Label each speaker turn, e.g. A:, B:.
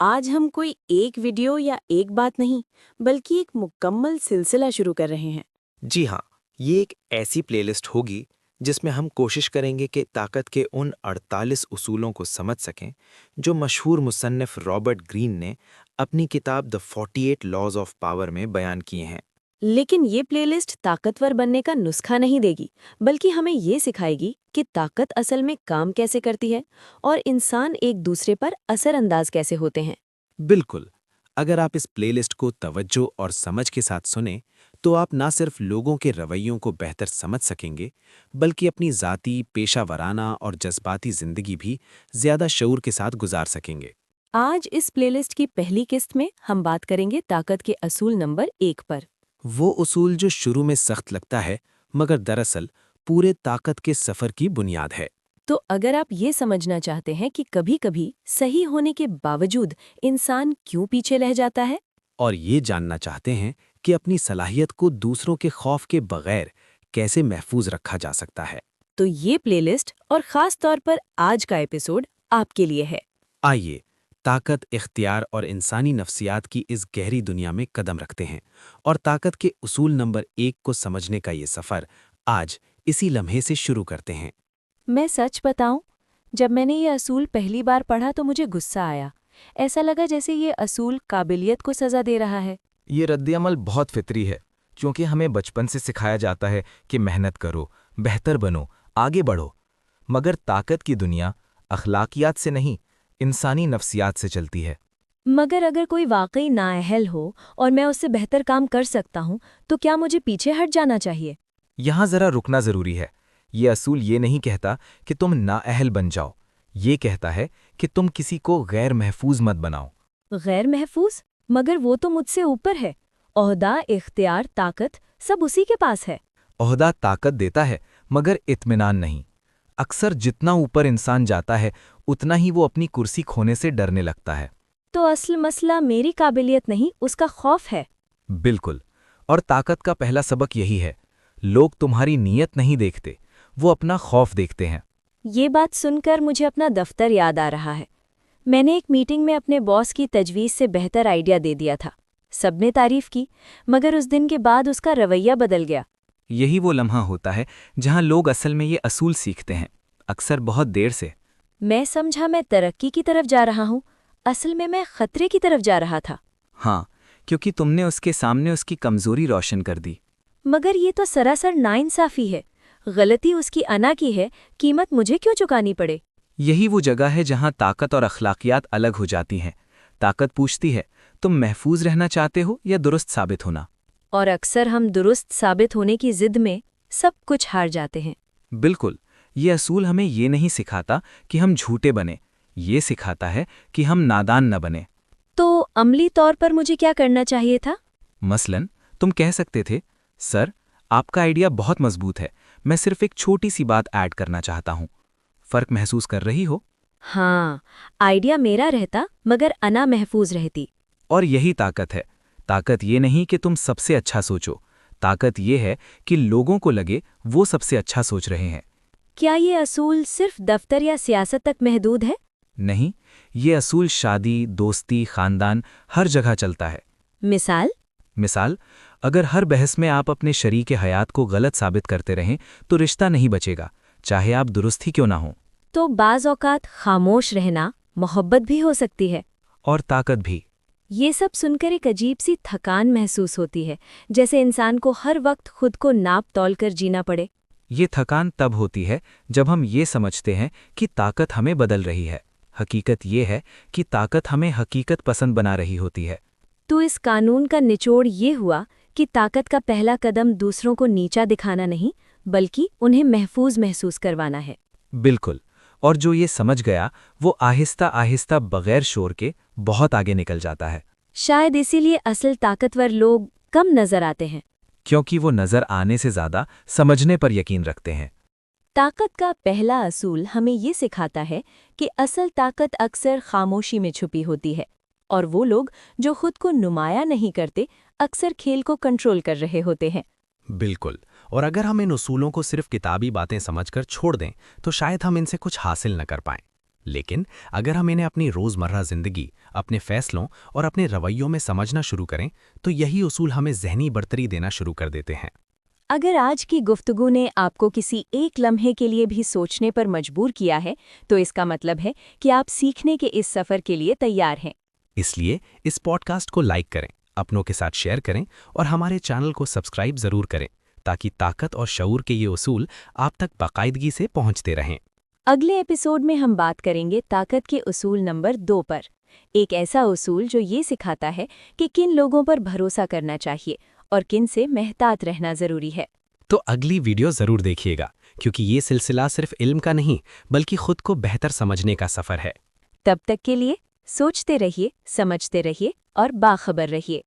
A: आज हम कोई एक वीडियो या एक बात नहीं, बल्कि एक मुकम्मल सिलसिला शुरू कर रहे हैं।
B: जी हाँ, ये एक ऐसी प्लेलिस्ट होगी जिसमें हम कोशिश करेंगे कि ताकत के उन 48 उसूलों को समझ सकें जो मशहूर मुसन्निफ रॉबर्ट ग्रीन ने अपनी किताब द 48 लॉज ऑफ पावर में बयान किए हैं।
A: लेकिन ये प्लेलिस्ट ताकतवर बनने का नुस्खा नहीं देगी, बल्कि हमें ये सिखाएगी कि ताकत असल में काम कैसे करती है और इंसान एक दूसरे पर असरअंदाज कैसे होते हैं।
B: बिल्कुल, अगर आप इस प्लेलिस्ट को तवज्जो और समझ के साथ सुने, तो आप ना सिर्फ लोगों के रवैयों को बेहतर समझ सकेंगे, बल्कि अपनी ज़ाती, पेशा-वराना और जज्बाती ज़िंदगी भी ज़्यादा शऊर के साथ गुजार सकेंगे।
A: आज इस प्लेलिस्ट की पहली किस्त में हम बात करेंगे ताकत के असूल नंबर 1 पर।
B: वो उसूल जो शुरू में सख्त लगता है, मगर दरअसल पूरे ताकत के सफ़र की बुनियाद है।
A: तो अगर आप ये समझना चाहते हैं कि कभी-कभी सही होने के बावजूद इंसान क्यों पीछे रह जाता है,
B: और ये जानना चाहते हैं कि अपनी सलाहियत को दूसरों के खौफ के बगैर कैसे महफूज रखा जा सकता है।
A: तो ये प्लेलिस्ट और ख़ास तौर पर आज का एपिसोड आपके लिए है।
B: आइए, ताकत, इख्तियार और इंसानी नफ्सियात की इस गहरी दुनिया में कदम रखते हैं और ताकत के उसूल नंबर 1 को समझने का ये सफ़र आज इसी लम्हे से शुरू करते हैं।
A: मैं सच बताऊं, जब मैंने ये असूल पहली बार पढ़ा तो मुझे गुस्सा आया। ऐसा लगा जैसे ये असूल काबिलियत को सज़ा दे रहा है।
C: ये रद्द-ए-अमल बहुत फितरी है, क्योंकि हमें बचपन से सिखाया जाता है कि मेहनत करो, बेहतर बनो, आगे बढ़ो। मगर ताकत की दुनिया अखलाकियात से नहीं, इंसानी नफ्सियात से चलती है।
A: मगर अगर कोई वाकई नाअहल हो और मैं उससे बेहतर काम कर सकता हूं, तो क्या मुझे पीछे हट जाना चाहिए?
C: यहाँ ज़रा रुकना ज़रूरी है। ये असूल ये नहीं कहता कि तुम नाअहल बन जाओ, ये कहता है कि तुम किसी को गैर महफूज मत बनाओ।
A: गैर महफूज? मगर वो तो मुझसे ऊपर है। ओहदा, इख्तियार, ताकत सब उसी के पास है।
C: ओहदा ताकत देता है, मगर इत्मीनान नहीं। अक्सर जितना ऊपर इंसान जाता है, उतना ही वो अपनी कुर्सी खोने से डरने लगता है।
A: तो असल मसला मेरी काबिलियत नहीं, उसका खौफ है।
C: बिल्कुल, और ताकत का पहला सबक यही है। लोग तुम्हारी नीयत नहीं देखते, वो अपना खौफ देखते हैं।
A: ये बात सुनकर मुझे अपना दफ्तर याद आ रहा है। मैंने एक मीटिंग में अपने बॉस की तजवीज़ से बेहतर आइडिया दे दिया था। सबने तारीफ की, मगर उस दिन के बाद उसका रवैया बदल गया।
C: यही वो लम्हा होता है जहां लोग असल में ये असूल सीखते हैं, अक्सर बहुत देर से।
A: मैं समझा मैं तरक्की की तरफ जा रहा हूँ, असल में मैं खतरे की तरफ जा रहा था।
C: हाँ, क्योंकि तुमने उसके सामने उसकी कमजोरी रोशन कर दी।
A: मगर ये तो सरासर नाइंसाफ़ी है। गलती उसकी अना की है, कीमत मुझे क्यों चुकानी पड़े?
C: यही वो जगह है जहां ताकत और अखलाकियात अलग हो जाती हैं। ताकत पूछती है, तुम महफूज रहना चाहते हो या दुरुस्त साबित होना?
A: और अक्सर हम दुरुस्त साबित होने की जिद में सब कुछ हार जाते हैं।
C: बिल्कुल, ये असूल हमें ये नहीं सिखाता कि हम झूठे बने, ये सिखाता है कि हम नादान न बने।
A: तो अमली तौर पर मुझे क्या करना चाहिए था?
C: मसलन, तुम कह सकते थे, सर, आपका आइडिया बहुत मजबूत है, मैं सिर्फ एक छोटी सी बात ऐड करना चाहता हूँ। फर्क महसूस कर रही हो?
A: हाँ, आइडिया मेरा रहता, मगर अना महफूज रहती।
C: और यही ताकत है। ताकत ये नहीं कि तुम सबसे अच्छा सोचो, ताकत ये है कि लोगों को लगे वो सबसे अच्छा सोच रहे हैं।
A: क्या ये असूल सिर्फ दफ्तर या सियासत तक महदूद है?
C: नहीं, ये असूल शादी, दोस्ती, खानदान, हर जगह चलता है।
A: मिसाल?
C: मिसाल, अगर हर बहस में आप अपने शरीके हयात को गलत साबित करते रहें, तो रिश्ता नहीं बचेगा, चाहे आप दुरुस्त ही क्यों ना हो।
A: तो बाज़ औक़ात खामोश रहना मोहब्बत भी हो सकती है।
C: और ताकत भी।
A: ये सब सुनकर एक अजीब सी थकान महसूस होती है, जैसे इंसान को हर वक्त खुद को नाप तौल कर जीना पड़े।
C: ये थकान तब होती है जब हम ये समझते हैं कि ताकत हमें बदल रही है। हकीकत ये है कि ताकत हमें हकीकत पसंद बना रही होती है।
A: तो इस कानून का निचोड़ ये हुआ कि ताकत का पहला कदम दूसरों को नीचा दिखाना नहीं, बल्कि उन्हें महफूज महसूस करवाना है।
C: बिल्कुल, और जो ये समझ गया, वो आहिस्ता आहिस्ता बगैर शोर के बहुत आगे निकल जाता है।
A: शायद इसीलिए असल ताकतवर लोग कम नजर आते हैं।
C: क्योंकि वो नज़र आने से ज़्यादा समझने पर यकीन रखते हैं।
A: ताकत का पहला असूल हमें ये सिखाता है कि असल ताकत अक्सर खामोशी में छुपी होती है, और वो लोग जो खुद को नुमाया नहीं करते अक्सर खेल को कंट्रोल कर रहे होते हैं।
B: बिल्कुल, और अगर हम इन उसूलों को सिर्फ किताबी बातें समझकर छोड़ दें, तो शायद हम इनसे कुछ हासिल न कर पाएं। लेकिन अगर हम इन्हें अपनी रोज़मर्रा ज़िंदगी, अपने फैसलों और अपने रवैयों में समझना शुरू करें, तो यही उसूल हमें ज़हनी बढ़तरी देना शुरू कर देते हैं।
A: अगर आज की गुफ्तगू ने आपको किसी एक लम्हे के लिए भी सोचने पर मजबूर किया है, तो इसका मतलब है कि आप सीखने के इस सफ़र के लिए तैयार हैं।
B: इसलिए इस पॉडकास्ट को लाइक करें, अपनों के साथ शेयर करें और हमारे चैनल को सब्सक्राइब ज़रूर करें, ताकि ताकत और शऊर के ये उसूल आप तक बाकायदगी से पहुंचते रहें।
A: अगले एपिसोड में हम बात करेंगे ताकत के उसूल नंबर 2 पर। एक ऐसा उसूल जो ये सिखाता है कि किन लोगों पर भरोसा करना चाहिए और किन से महतात रहना ज़रूरी है।
B: तो अगली वीडियो ज़रूर देखिएगा, क्योंकि ये सिलसिला सिर्फ इल्म का नहीं, बल्कि खुद को बेहतर समझने का सफ़र है।
A: तब तक के लिए सोचते रहिए, समझते रहिए और बाखबर रहिए।